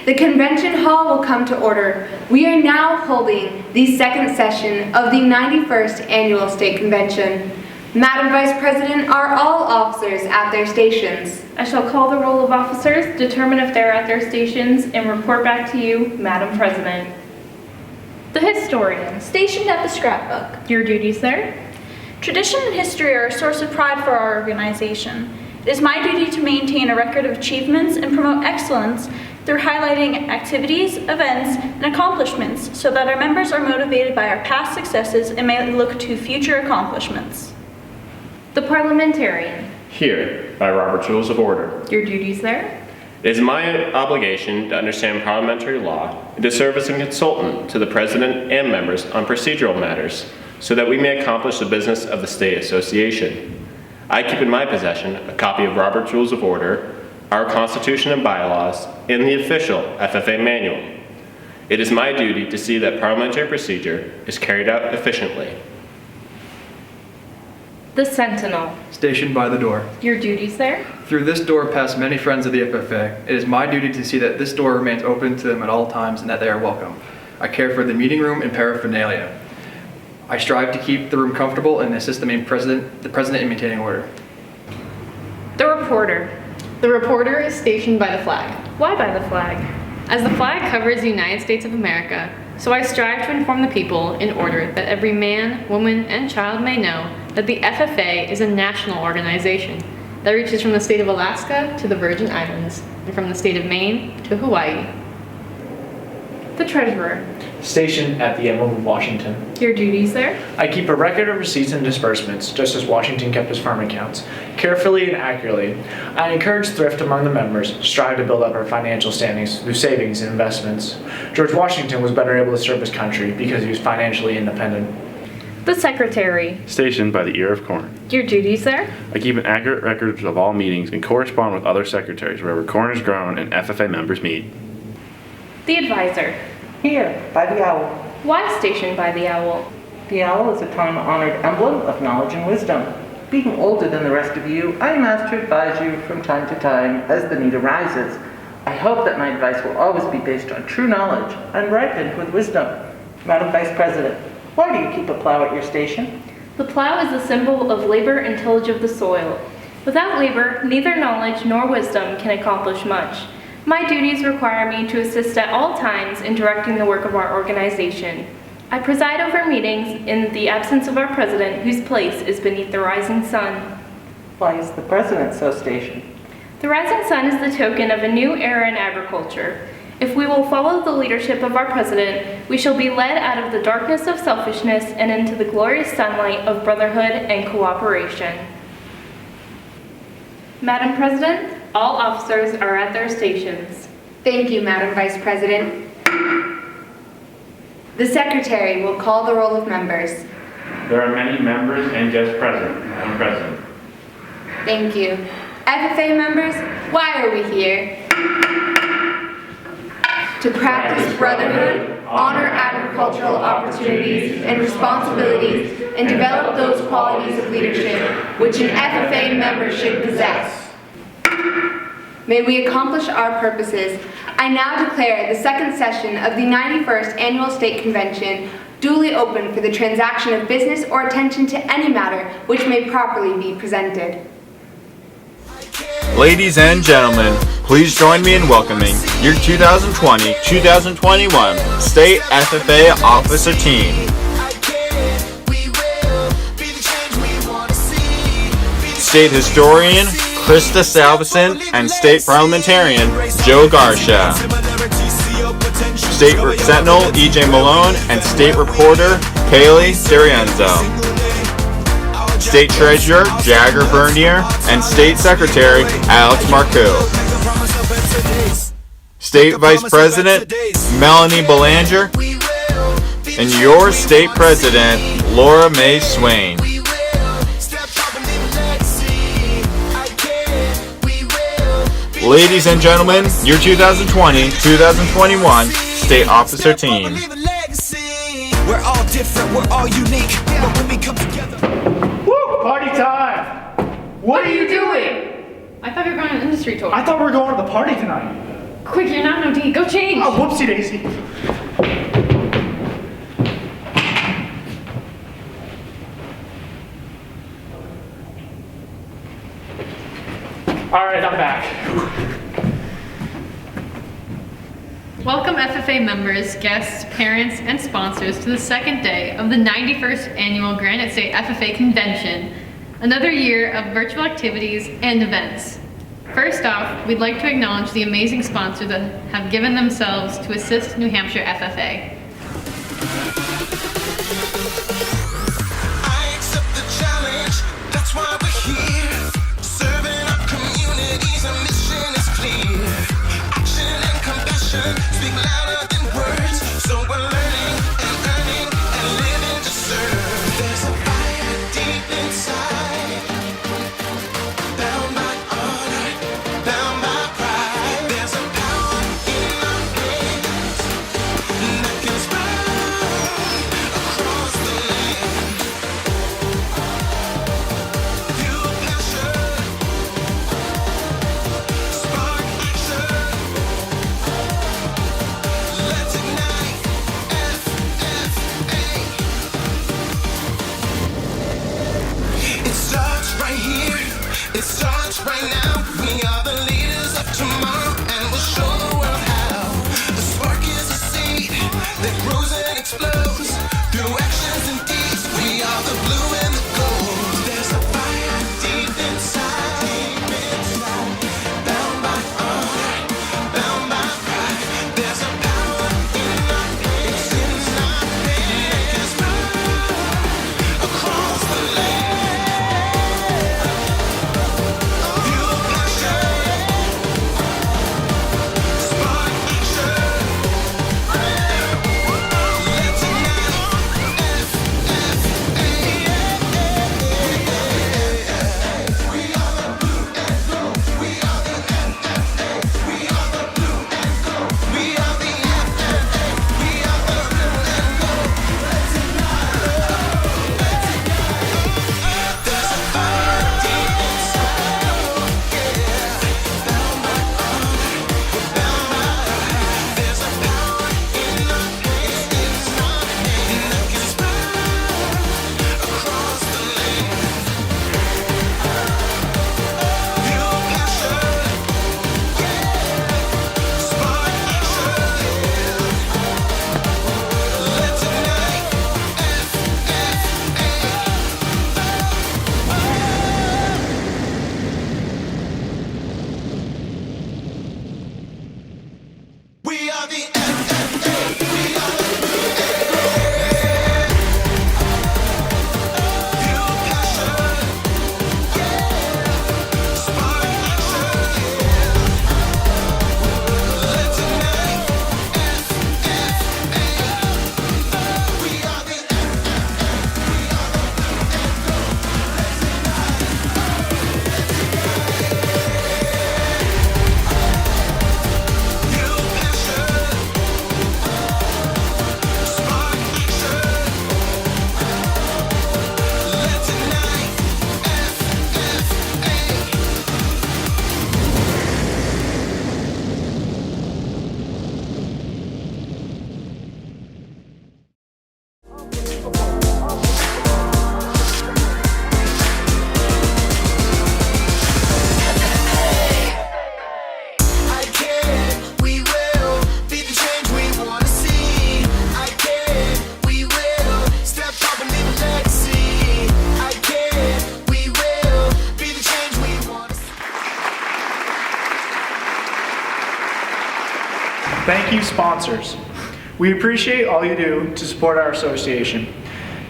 The convention hall will come to order. We are now holding the second session of the 91st Annual State Convention. Madam Vice President, are all officers at their stations? I shall call the roll of officers, determine if they're at their stations, and report back to you, Madam President. The historian. Stationed at the scrapbook. Your duties there? Tradition and history are a source of pride for our organization. It is my duty to maintain a record of achievements and promote excellence through highlighting activities, events, and accomplishments so that our members are motivated by our past successes and may look to future accomplishments. The parliamentarian. Here, by Robert's Rules of Order. Your duties there? It is my obligation to understand parliamentary law and to serve as a consultant to the President and members on procedural matters so that we may accomplish the business of the State Association. I keep in my possession a copy of Robert's Rules of Order, our Constitution and bylaws, and the official FFA manual. It is my duty to see that parliamentary procedure is carried out efficiently. The sentinel. Stationed by the door. Your duties there? Through this door pass many friends of the FFA. It is my duty to see that this door remains open to them at all times and that they are welcome. I care for the meeting room and paraphernalia. I strive to keep the room comfortable and assist the president in maintaining order. The reporter. The reporter is stationed by the flag. Why by the flag? As the flag covers the United States of America, so I strive to inform the people in order that every man, woman, and child may know that the FFA is a national organization that reaches from the state of Alaska to the Virgin Islands and from the state of Maine to Hawaii. The treasurer. Stationed at the Emblem of Washington. Your duties there? I keep a record of receipts and disbursements, just as Washington kept his farm accounts, carefully and accurately. I encourage thrift among the members, strive to build up our financial standings through savings and investments. George Washington was better able to serve his country because he was financially independent. The secretary. Stationed by the ear of corn. Your duties there? I keep an accurate record of all meetings and correspond with other secretaries wherever corn is grown and FFA members meet. The advisor. Here, by the owl. Why stationed by the owl? The owl is a time-honored emblem of knowledge and wisdom. Being older than the rest of you, I am asked to advise you from time to time as the need arises. I hope that my advice will always be based on true knowledge and ripened with wisdom. Madam Vice President, why do you keep a plow at your station? The plow is the symbol of labor and tillage of the soil. Without labor, neither knowledge nor wisdom can accomplish much. My duties require me to assist at all times in directing the work of our organization. I preside over meetings in the absence of our president, whose place is beneath the rising sun. Why is the president so stationed? The rising sun is the token of a new era in agriculture. If we will follow the leadership of our president, we shall be led out of the darkness of selfishness and into the glorious sunlight of brotherhood and cooperation. Madam President, all officers are at their stations. Thank you, Madam Vice President. The secretary will call the roll of members. There are many members and guests present, Madam President. Thank you. FFA members, why are we here? To practice brotherhood, honor agricultural opportunities and responsibilities, and develop those qualities of leadership which an FFA member should possess. May we accomplish our purposes, I now declare the second session of the 91st Annual State Convention duly open for the transaction of business or attention to any matter which may properly be presented. Ladies and gentlemen, please join me in welcoming your 2020-2021 State FFA Officer Team. State Historian Krista Salveson and State Parliamentarian Joe Garcia. State Sentinel E.J. Malone and State Reporter Kaylee Darienzo. State Treasurer Jagger Bernier and State Secretary Alex Marcoux. State Vice President Melanie Belanger and your State President Laura Mae Swain. Ladies and gentlemen, your 2020-2021 State Officer Team. We're all different, we're all unique, but when we come together. Woo! Party time! What are you doing? I thought we were going on an industry tour. I thought we were going to the party tonight. Quick, you're not an OT. Go change. Oh, whoopsie daisy. All right, I'm back. Welcome FFA members, guests, parents, and sponsors to the second day of the 91st Annual Granite State FFA Convention, another year of virtual activities and events. First off, we'd like to acknowledge the amazing sponsors that have given themselves to assist New Hampshire FFA. I accept the challenge, that's why we're here. Serving our communities, our mission is clear. Action and compassion speak louder than words. So we're learning and earning and living to serve. There's a fire deep inside, bound by honor, bound by pride. There's a power in our hands that can spread across the land. Fuel passion, spark action. Let's ignite FFA. It starts right here. It starts right now. We are the leaders of tomorrow, and we'll show the world how. The spark is a seed that grows and explodes through actions and deeds. We are the blue and the gold. There's a fire deep inside, bound by honor, bound by pride. There's a power in our hands, in our hands, that can spread across the land. Fuel passion, spark action. Let's ignite FFA. We are the blue and gold. We are the FFA. We are the blue and gold. We are the FFA. We are the blue and gold. Let's ignite. There's a fire deep inside, bound by honor, bound by pride. There's a power in our hands, that can spread across the land. Fuel passion, spark action. Let's ignite FFA. We are the FFA. We are the blue and gold. Fuel passion, spark action. Let's ignite FFA. We are the FFA. We are the blue and gold. Let's ignite. Fuel passion, spark action. Let's ignite I can, we will be the change we want to see. I can, we will step up and leave a legacy. I can, we will be the change we want to see. Thank you, sponsors. We appreciate all you do to support our association.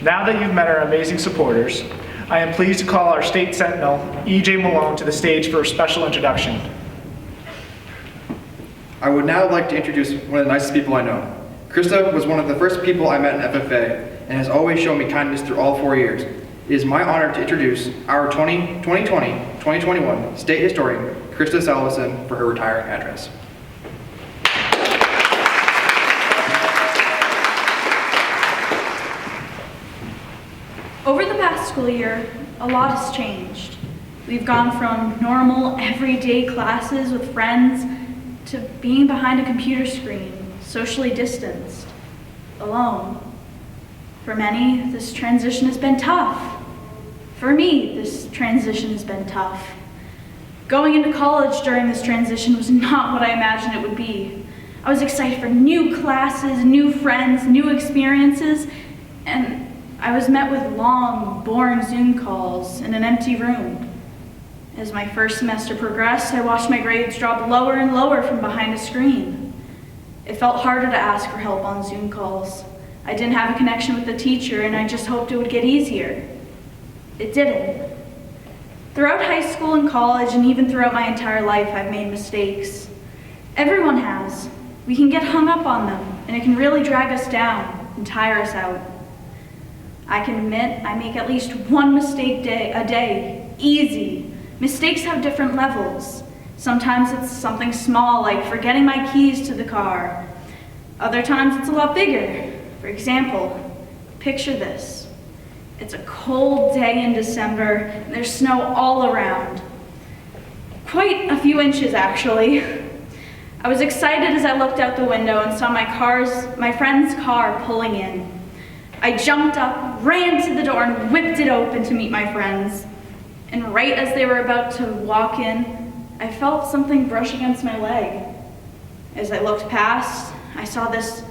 Now that you've met our amazing supporters, I am pleased to call our state sentinel, E.J. Malone, to the stage for a special introduction. I would now like to introduce one of the nicest people I know. Krista was one of the first people I met in FFA and has always shown me kindness through all 4 years. It is my honor to introduce our 2020-2021 State Historian, Krista Salveson, for her retiring address. Over the past school year, a lot has changed. We've gone from normal, everyday classes with friends to being behind a computer screen, socially distanced, alone. For many, this transition has been tough. For me, this transition has been tough. Going into college during this transition was not what I imagined it would be. I was excited for new classes, new friends, new experiences, and I was met with long, boring Zoom calls in an empty room. As my first semester progressed, I watched my grades drop lower and lower from behind a screen. It felt harder to ask for help on Zoom calls. I didn't have a connection with the teacher, and I just hoped it would get easier. It didn't. Throughout high school and college, and even throughout my entire life, I've made mistakes. Everyone has. We can get hung up on them, and it can really drag us down and tire us out. I can admit I make at least one mistake a day, easy. Mistakes have different levels. Sometimes it's something small, like forgetting my keys to the car. Other times it's a lot bigger. For example, picture this. It's a cold day in December, and there's snow all around. Quite a few inches, actually. I was excited as I looked out the window and saw my friend's car pulling in. I jumped up, ran to the door, and whipped it open to meet my friends. And right as they were about to walk in, I felt something brush against my leg. As I looked past, I saw this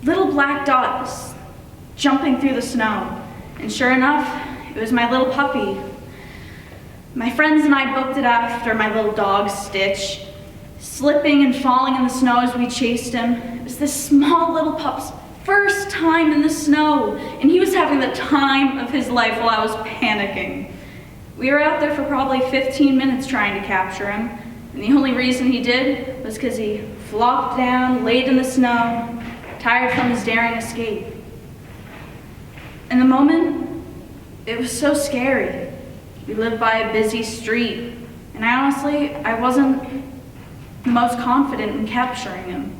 little black dot jumping through the snow. And sure enough, it was my little puppy. My friends and I booked it after my little dog, Stitch, slipping and falling in the snow as we chased him. It was this small little pup's first time in the snow, and he was having the time of his life while I was panicking. We were out there for probably 15 minutes trying to capture him, and the only reason he did was because he flopped down, laid in the snow, tired from his daring escape. In the moment, it was so scary. We lived by a busy street, and I wasn't the most confident in capturing him.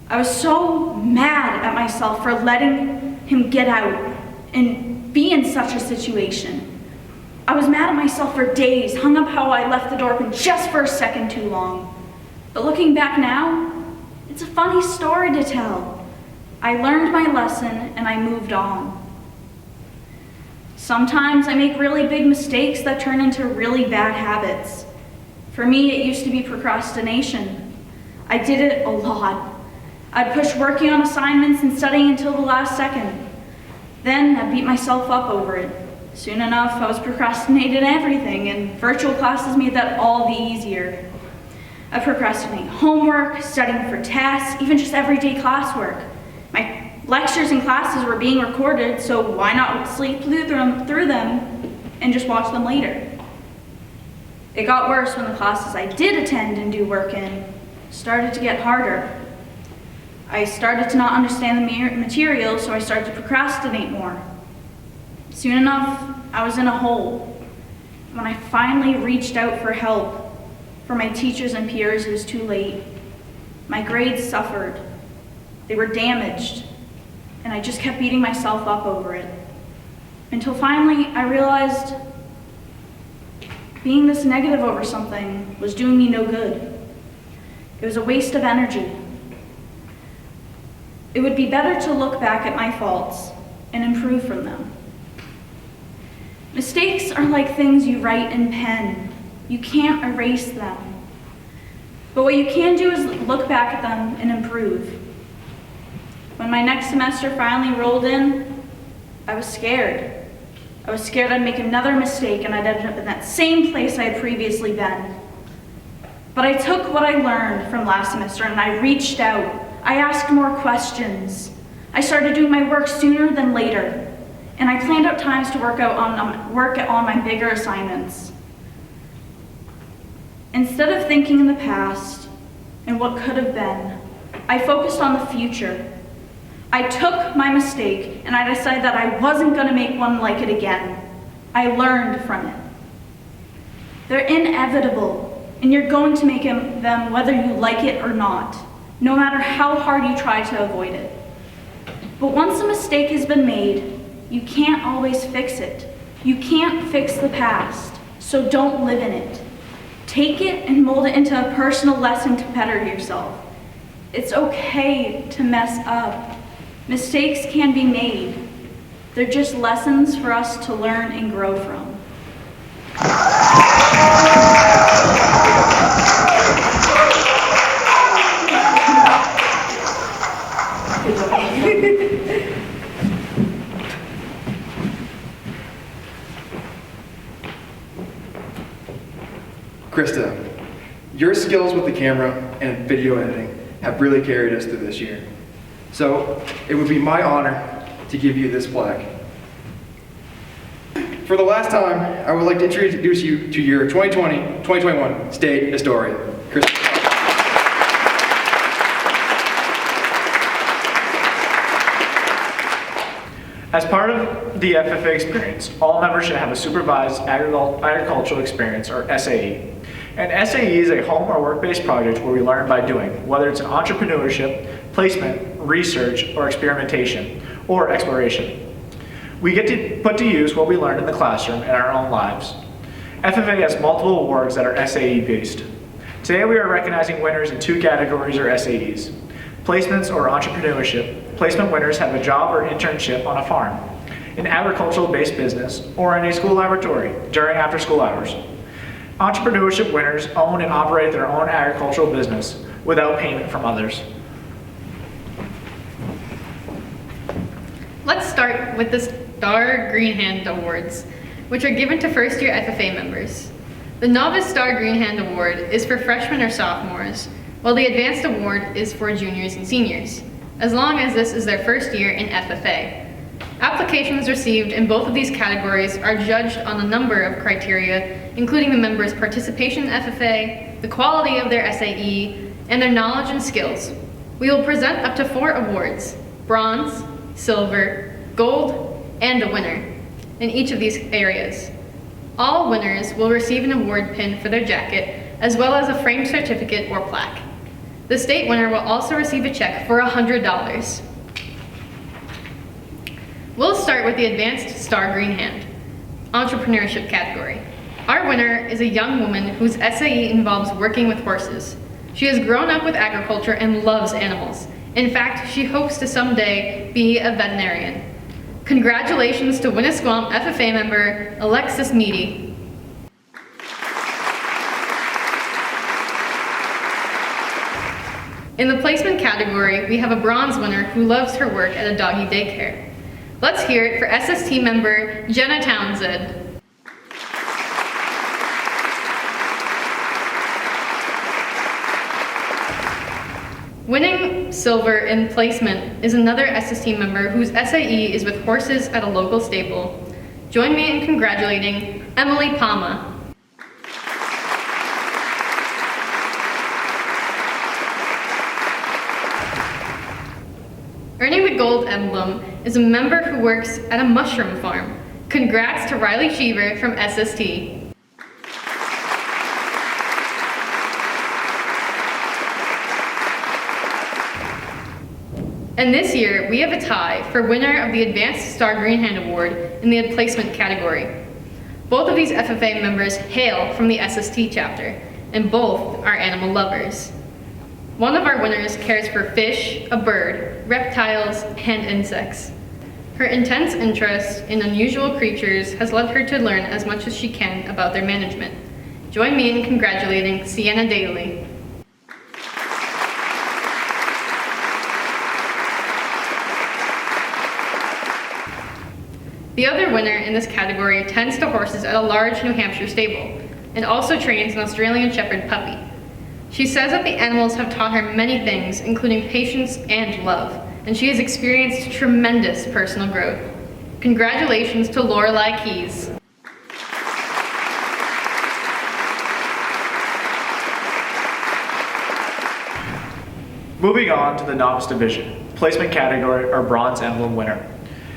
I was so mad at myself for letting him get out and be in such a situation. I was mad at myself for days, hung up how I left the door open just for a second too long. But looking back now, it's a funny story to tell. I learned my lesson and I moved on. Sometimes I make really big mistakes that turn into really bad habits. For me, it used to be procrastination. I did it a lot. I'd push working on assignments and studying until the last second. Then I'd beat myself up over it. Soon enough, I was procrastinating everything, and virtual classes made that all the easier. I procrastinate homework, studying for tests, even just everyday classwork. My lectures and classes were being recorded, so why not sleep through them and just watch them later? It got worse when the classes I did attend and do work in started to get harder. I started to not understand the material, so I started to procrastinate more. Soon enough, I was in a hole. When I finally reached out for help from my teachers and peers, it was too late. My grades suffered. They were damaged, and I just kept beating myself up over it. Until finally, I realized being this negative over something was doing me no good. It was a waste of energy. It would be better to look back at my faults and improve from them. Mistakes are like things you write in pen. You can't erase them. But what you can do is look back at them and improve. When my next semester finally rolled in, I was scared. I was scared I'd make another mistake and I'd end up in that same place I had previously been. But I took what I learned from last semester and I reached out. I asked more questions. I started doing my work sooner than later. And I planned out times to work on my bigger assignments. Instead of thinking in the past and what could have been, I focused on the future. I took my mistake and I decided that I wasn't going to make one like it again. I learned from it. They're inevitable, and you're going to make them whether you like it or not, no matter how hard you try to avoid it. But once a mistake has been made, you can't always fix it. You can't fix the past, so don't live in it. Take it and mold it into a personal lesson to better yourself. It's okay to mess up. Mistakes can be made. They're just lessons for us to learn and grow from. Krista, your skills with the camera and video editing have really carried us through this year. So it would be my honor to give you this plaque. For the last time, I would like to introduce you to your 2020-2021 State Historian, Krista. As part of the FFA experience, all members should have a supervised agricultural experience, or SAE. An SAE is a home or work-based project where we learn by doing, whether it's an entrepreneurship, placement, research, or experimentation, or exploration. We get to put to use what we learned in the classroom in our own lives. FFA has multiple awards that are SAE-based. Today we are recognizing winners in 2 categories or SAEs. Placements or entrepreneurship. Placement winners have a job or internship on a farm, an agricultural-based business, or in a school laboratory during after-school hours. Entrepreneurship winners own and operate their own agricultural business without payment from others. Let's start with the Star Green Hand Awards, which are given to first-year FFA members. The Novice Star Green Hand Award is for freshmen or sophomores, while the Advanced Award is for juniors and seniors, as long as this is their first year in FFA. Applications received in both of these categories are judged on a number of criteria, including the member's participation in FFA, the quality of their SAE, and their knowledge and skills. We will present up to 4 awards: bronze, silver, gold, and a winner in each of these areas. All winners will receive an award pin for their jacket, as well as a framed certificate or plaque. The state winner will also receive a check for $100. We'll start with the Advanced Star Green Hand Entrepreneurship category. Our winner is a young woman whose SAE involves working with horses. She has grown up with agriculture and loves animals. In fact, she hopes to someday be a veterinarian. Congratulations to Winnisquam FFA member Alexis Meady. In the placement category, we have a bronze winner who loves her work at a doggy daycare. Let's hear it for SST member Jenna Townsend. Winning silver in placement is another SST member whose SAE is with horses at a local stable. Join me in congratulating Emily Palma. Earning the gold emblem is a member who works at a mushroom farm. Congrats to Riley Cheever from SST. And this year, we have a tie for winner of the Advanced Star Green Hand Award in the placement category. Both of these FFA members hail from the SST chapter, and both are animal lovers. One of our winners cares for fish, a bird, reptiles, and insects. Her intense interest in unusual creatures has led her to learn as much as she can about their management. Join me in congratulating Sienna Daly. The other winner in this category tends to horses at a large New Hampshire stable, and also trains an Australian Shepherd puppy. She says that the animals have taught her many things, including patience and love, and she has experienced tremendous personal growth. Congratulations to Lorelei Keys. Moving on to the Novice Division, placement category or bronze emblem winner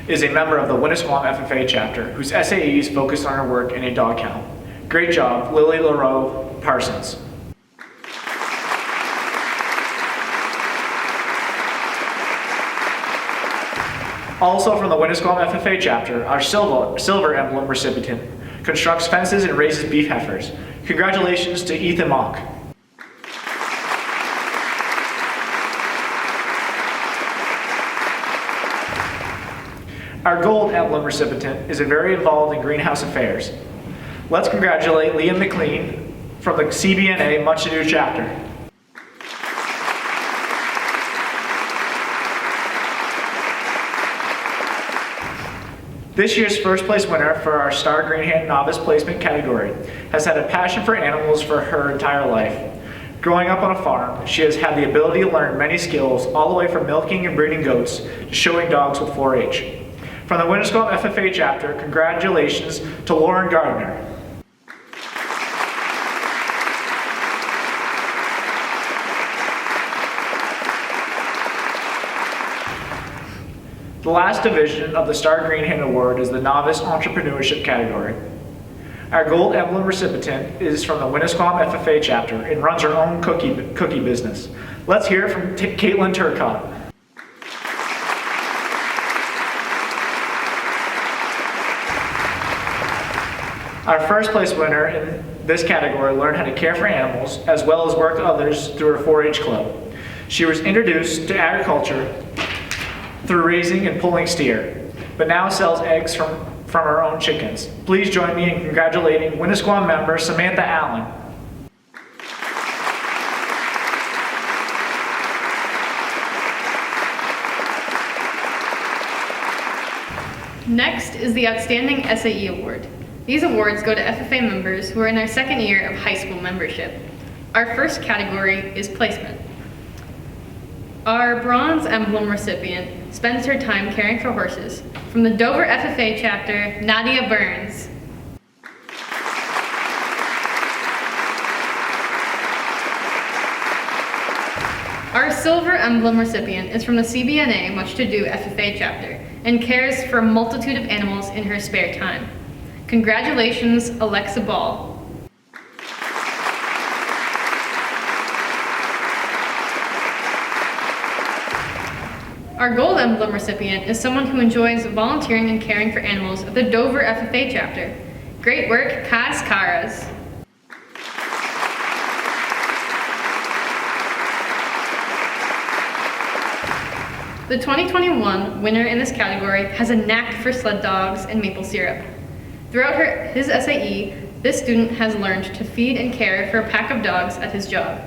is a member of the Winnisquam FFA chapter whose SAE is focused on her work in a dog kennel. Great job, Lily LaRoe Parsons. Also from the Winnisquam FFA chapter, our silver emblem recipient constructs fences and raises beef heifers. Congratulations to Ethan Mock. Our gold emblem recipient is very involved in greenhouse affairs. Let's congratulate Liam McLean from the CBNA Much Ado chapter. This year's first place winner for our Star Green Hand Novice Placement category has had a passion for animals for her entire life. Growing up on a farm, she has had the ability to learn many skills all the way from milking and breeding goats to showing dogs with 4-H. From the Winnisquam FFA chapter, congratulations to Lauren Gardner. The last division of the Star Green Hand Award is the Novice Entrepreneurship category. Our gold emblem recipient is from the Winnisquam FFA chapter and runs her own cookie business. Let's hear it from Caitlin Turcott. Our first place winner in this category learned how to care for animals as well as work with others through her 4-H club. She was introduced to agriculture through raising and pulling steer, but now sells eggs from her own chickens. Please join me in congratulating Winnisquam member Samantha Allen. Next is the Outstanding SAE Award. These awards go to FFA members who are in their second year of high school membership. Our first category is placement. Our bronze emblem recipient spends her time caring for horses. From the Dover FFA chapter, Nadia Burns. Our silver emblem recipient is from the CBNA Much To Do FFA chapter and cares for a multitude of animals in her spare time. Congratulations, Alexa Ball. Our gold emblem recipient is someone who enjoys volunteering and caring for animals at the Dover FFA chapter. Great work, Kaz Karas. The 2021 winner in this category has a knack for sled dogs and maple syrup. Throughout his SAE, this student has learned to feed and care for a pack of dogs at his job.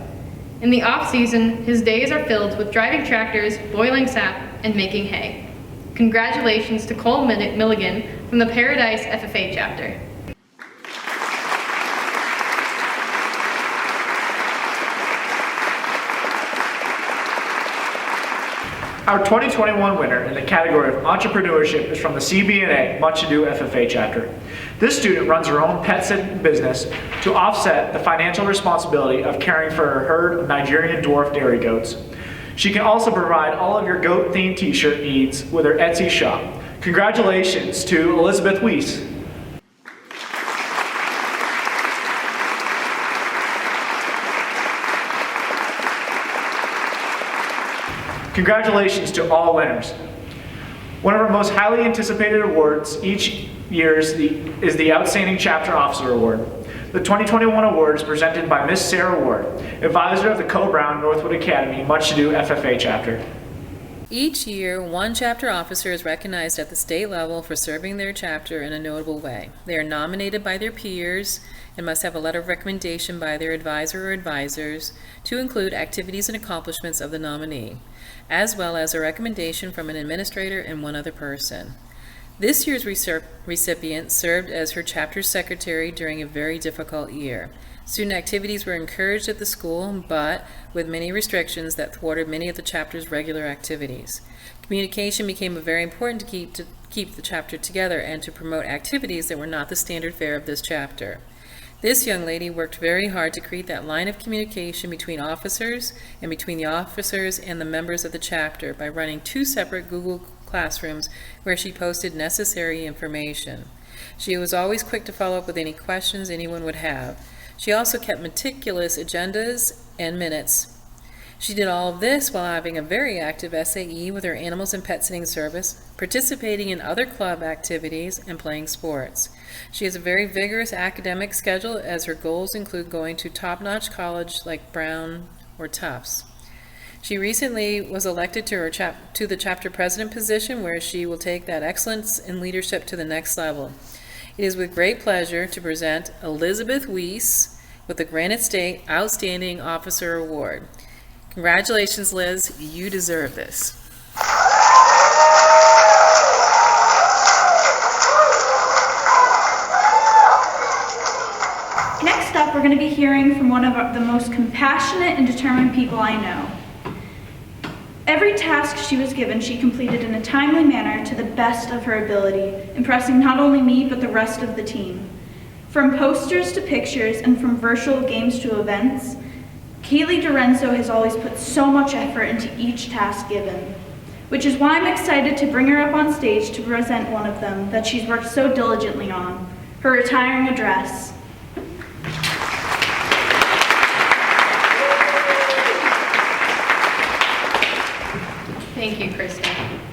In the off-season, his days are filled with driving tractors, boiling sap, and making hay. Congratulations to Cole Milligan from the Paradise FFA chapter. Our 2021 winner in the category of entrepreneurship is from the CBNA Much Ado FFA chapter. This student runs her own pet sitting business to offset the financial responsibility of caring for her herd of Nigerian dwarf dairy goats. She can also provide all of your goat-themed t-shirt needs with her Etsy shop. Congratulations to Elizabeth Weiss. Congratulations to all winners. One of our most highly anticipated awards each year is the Outstanding Chapter Officer Award. The 2021 award is presented by Miss Sarah Ward, advisor of the Co-Brown Northwood Academy Much Ado FFA chapter. Each year, one chapter officer is recognized at the state level for serving their chapter in a notable way. They are nominated by their peers and must have a letter of recommendation by their advisor or advisors to include activities and accomplishments of the nominee, as well as a recommendation from an administrator and one other person. This year's recipient served as her chapter secretary during a very difficult year. Student activities were encouraged at the school, but with many restrictions that thwarted many of the chapter's regular activities. Communication became very important to keep the chapter together and to promote activities that were not the standard fare of this chapter. This young lady worked very hard to create that line of communication between officers and between the officers and the members of the chapter by running 2 separate Google classrooms where she posted necessary information. She was always quick to follow up with any questions anyone would have. She also kept meticulous agendas and minutes She did all of this while having a very active SAE with her animals and pet sitting service, participating in other club activities, and playing sports. She has a very vigorous academic schedule as her goals include going to top-notch college like Brown or Tufts. She recently was elected to the chapter president position, where she will take that excellence in leadership to the next level. It is with great pleasure to present Elizabeth Weiss with the Granite State Outstanding Officer Award. Congratulations, Liz. You deserve this. Next up, we're going to be hearing from one of the most compassionate and determined people I know. Every task she was given, she completed in a timely manner to the best of her ability, impressing not only me, but the rest of the team. From posters to pictures and from virtual games to events, Kaylee Dorenzo has always put so much effort into each task given, which is why I'm excited to bring her up on stage to present one of them that she's worked so diligently on, her retiring address. Thank you, Krista.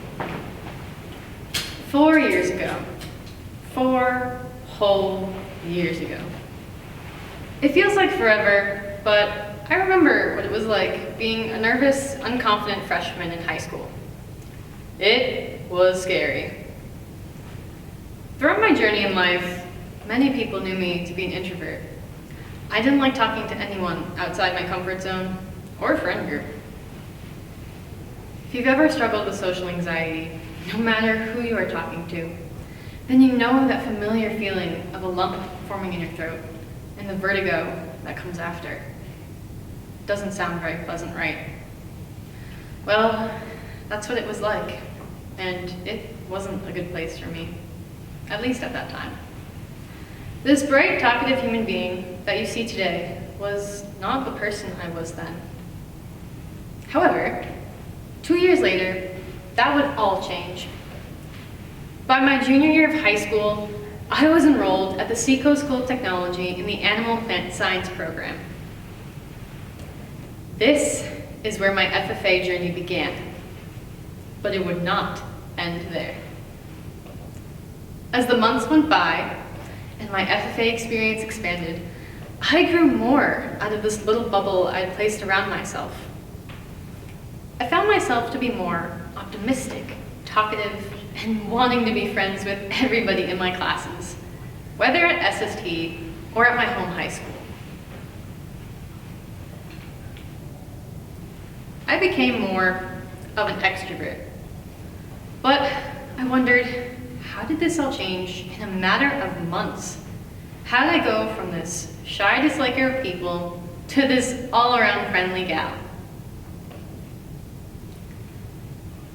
4 years ago. 4 whole years ago. It feels like forever, but I remember what it was like being a nervous, unconfident freshman in high school. It was scary. Throughout my journey in life, many people knew me to be an introvert. I didn't like talking to anyone outside my comfort zone or friend group. If you've ever struggled with social anxiety, no matter who you are talking to, then you know that familiar feeling of a lump forming in your throat and the vertigo that comes after. Doesn't sound very pleasant, right? Well, that's what it was like, and it wasn't a good place for me, at least at that time. This bright, talkative human being that you see today was not the person I was then. However, 2 years later, that would all change. By my junior year of high school, I was enrolled at the Seacoast School of Technology in the Animal Plant Science program. This is where my FFA journey began, but it would not end there. As the months went by and my FFA experience expanded, I grew more out of this little bubble I had placed around myself. I found myself to be more optimistic, talkative, and wanting to be friends with everybody in my classes, whether at SST or at my home high school. I became more of an extrovert, but I wondered, how did this all change in a matter of months? How did I go from this shy disliker of people to this all-around friendly gal?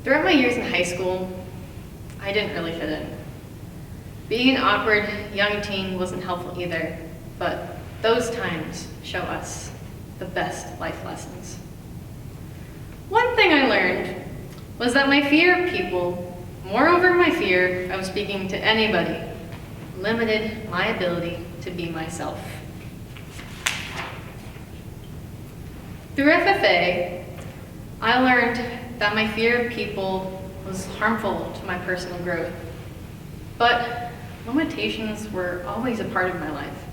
Throughout my years in high school, I didn't really fit in. Being an awkward young teen wasn't helpful either, but those times show us the best life lessons. One thing I learned was that my fear of people, moreover my fear of speaking to anybody, limited my ability to be myself. Through FFA, I learned that my fear of people was harmful to my personal growth, but limitations were always a part of my life.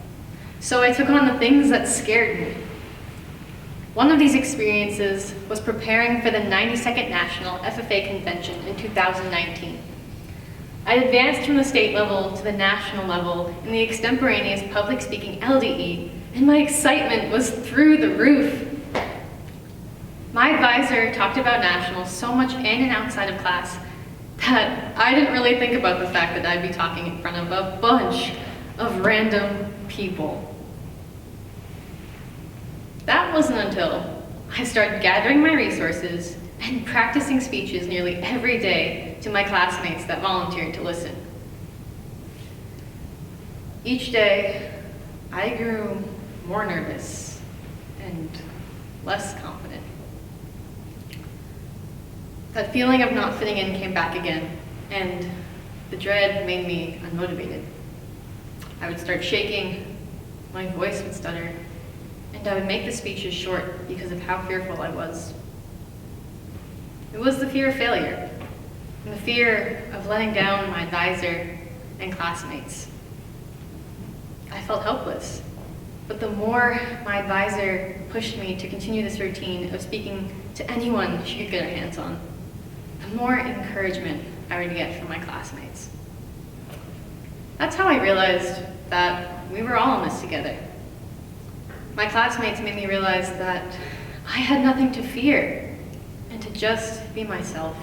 So I took on the things that scared me. One of these experiences was preparing for the 92nd National FFA Convention in 2019. I advanced from the state level to the national level in the extemporaneous public speaking LDE, and my excitement was through the roof. My advisor talked about nationals so much in and outside of class that I didn't really think about the fact that I'd be talking in front of a bunch of random people. That wasn't until I started gathering my resources and practicing speeches nearly every day to my classmates that volunteered to listen. Each day, I grew more nervous and less confident. That feeling of not fitting in came back again, and the dread made me unmotivated. I would start shaking, my voice would stutter, and I would make the speeches short because of how fearful I was. It was the fear of failure, and the fear of letting down my advisor and classmates. I felt helpless, but the more my advisor pushed me to continue this routine of speaking to anyone she could get her hands on, the more encouragement I would get from my classmates. That's how I realized that we were all in this together. My classmates made me realize that I had nothing to fear and to just be myself.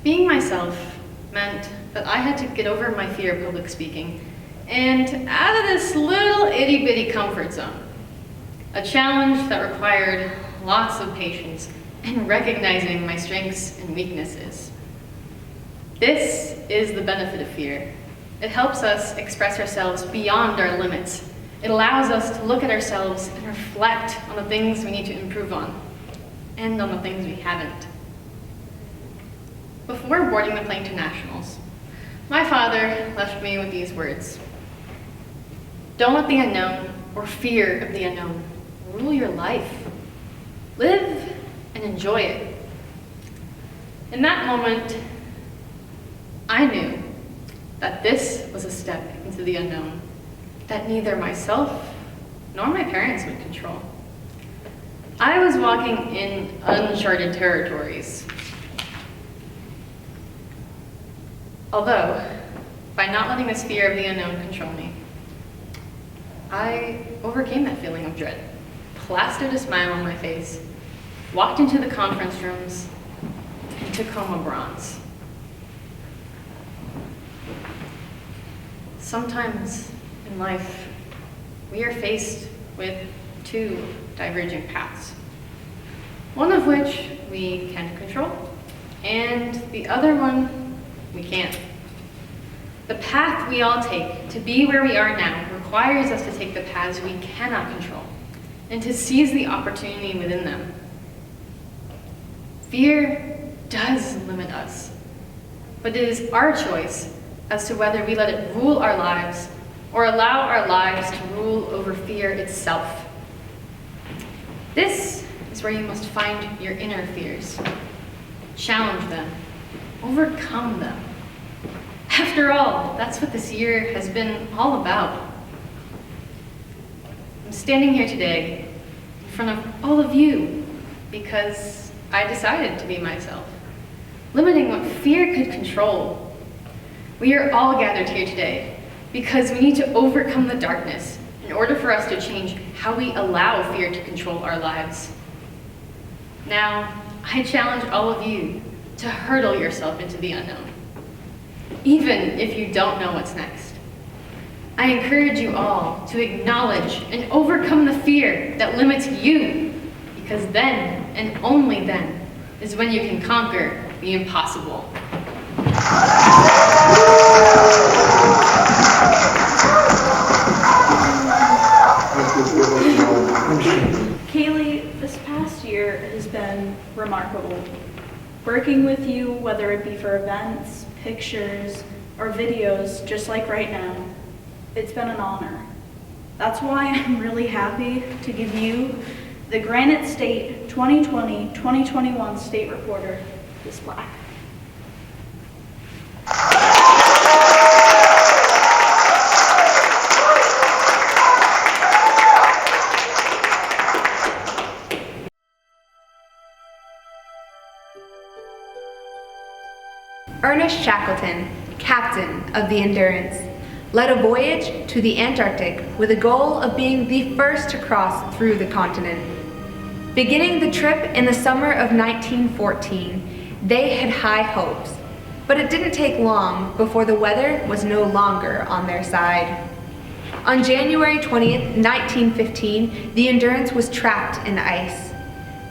Being myself meant that I had to get over my fear of public speaking and out of this little itty-bitty comfort zone. A challenge that required lots of patience and recognizing my strengths and weaknesses. This is the benefit of fear. It helps us express ourselves beyond our limits. It allows us to look at ourselves and reflect on the things we need to improve on and on the things we haven't. Before boarding the plane to nationals, my father left me with these words. Don't let the unknown or fear of the unknown rule your life. Live and enjoy it. In that moment, I knew that this was a step into the unknown that neither myself nor my parents would control. I was walking in uncharted territories. Although, by not letting this fear of the unknown control me, I overcame that feeling of dread, plastered a smile on my face, walked into the conference rooms, and took home a bronze. Sometimes in life, we are faced with two diverging paths, one of which we can control, and the other one we can't. The path we all take to be where we are now requires us to take the paths we cannot control and to seize the opportunity within them. Fear does limit us, but it is our choice as to whether we let it rule our lives or allow our lives to rule over fear itself. This is where you must find your inner fears, challenge them, overcome them. After all, that's what this year has been all about. I'm standing here today in front of all of you because I decided to be myself, limiting what fear could control. We are all gathered here today because we need to overcome the darkness in order for us to change how we allow fear to control our lives. Now, I challenge all of you to hurdle yourself into the unknown, even if you don't know what's next. I encourage you all to acknowledge and overcome the fear that limits you, because then, and only then, is when you can conquer the impossible. Kaylee, this past year has been remarkable. Working with you, whether it be for events, pictures, or videos, just like right now, it's been an honor. That's why I'm really happy to give you the Granite State 2020-2021 State Reporter, this plaque. Ernest Shackleton, captain of the Endurance, led a voyage to the Antarctic with a goal of being the first to cross through the continent. Beginning the trip in the summer of 1914, they had high hopes, but it didn't take long before the weather was no longer on their side. On January 20th, 1915, the Endurance was trapped in ice.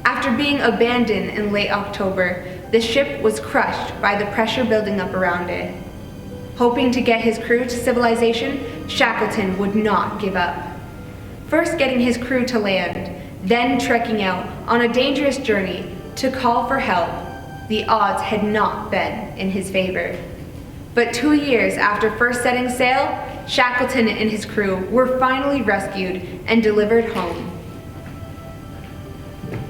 After being abandoned in late October, the ship was crushed by the pressure building up around it. Hoping to get his crew to civilization, Shackleton would not give up. First getting his crew to land, then trekking out on a dangerous journey to call for help, the odds had not been in his favor. But 2 years after first setting sail, Shackleton and his crew were finally rescued and delivered home.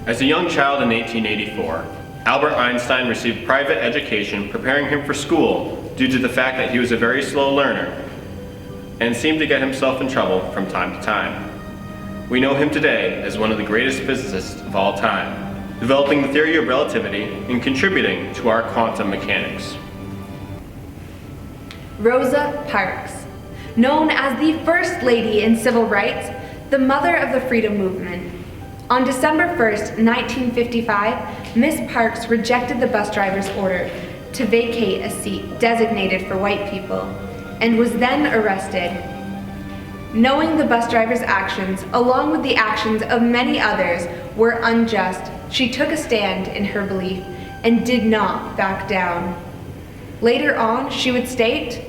As a young child in 1884, Albert Einstein received private education preparing him for school due to the fact that he was a very slow learner and seemed to get himself in trouble from time to time. We know him today as one of the greatest physicists of all time, developing the theory of relativity and contributing to our quantum mechanics. Rosa Parks, known as the First Lady in Civil Rights, the mother of the freedom movement. On December 1st, 1955, Miss Parks rejected the bus driver's order to vacate a seat designated for white people and was then arrested. Knowing the bus driver's actions, along with the actions of many others, were unjust, she took a stand in her belief and did not back down. Later on, she would state,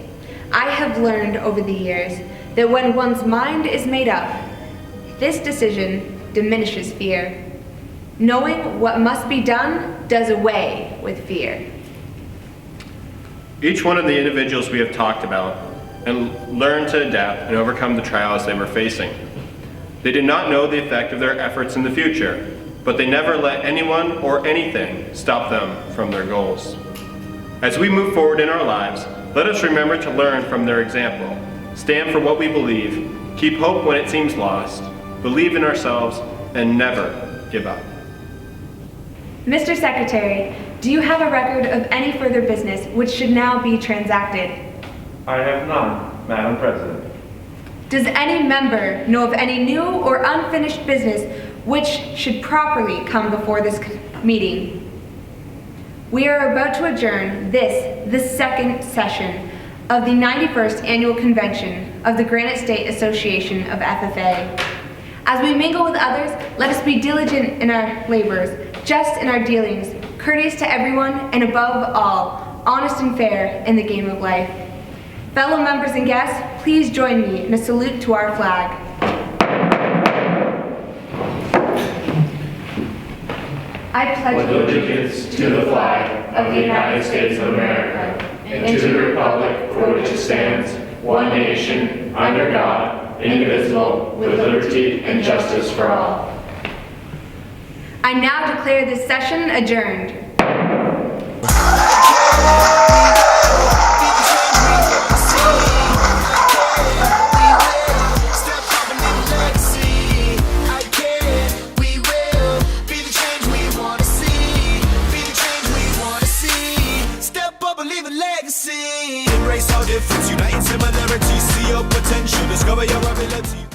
"I have learned over the years that when one's mind is made up, this decision diminishes fear. Knowing what must be done does away with fear." Each one of the individuals we have talked about and learned to adapt and overcome the trials they were facing. They did not know the effect of their efforts in the future, but they never let anyone or anything stop them from their goals. As we move forward in our lives, let us remember to learn from their example, stand for what we believe, keep hope when it seems lost, believe in ourselves, and never give up. Mr. Secretary, do you have a record of any further business which should now be transacted? I have none, Madam President. Does any member know of any new or unfinished business which should properly come before this meeting? We are about to adjourn the second session of the 91st Annual Convention of the Granite State Association of FFA. As we mingle with others, let us be diligent in our labors, just in our dealings, courteous to everyone, and above all, honest and fair in the game of life. Fellow members and guests, please join me in a salute to our flag. I pledge allegiance to the flag of the United States of America and to the republic for which it stands, one nation, under God, indivisible, with liberty and justice for all. I now declare this session adjourned. Embrace our difference, unite in similarity, see your potential, discover your ability.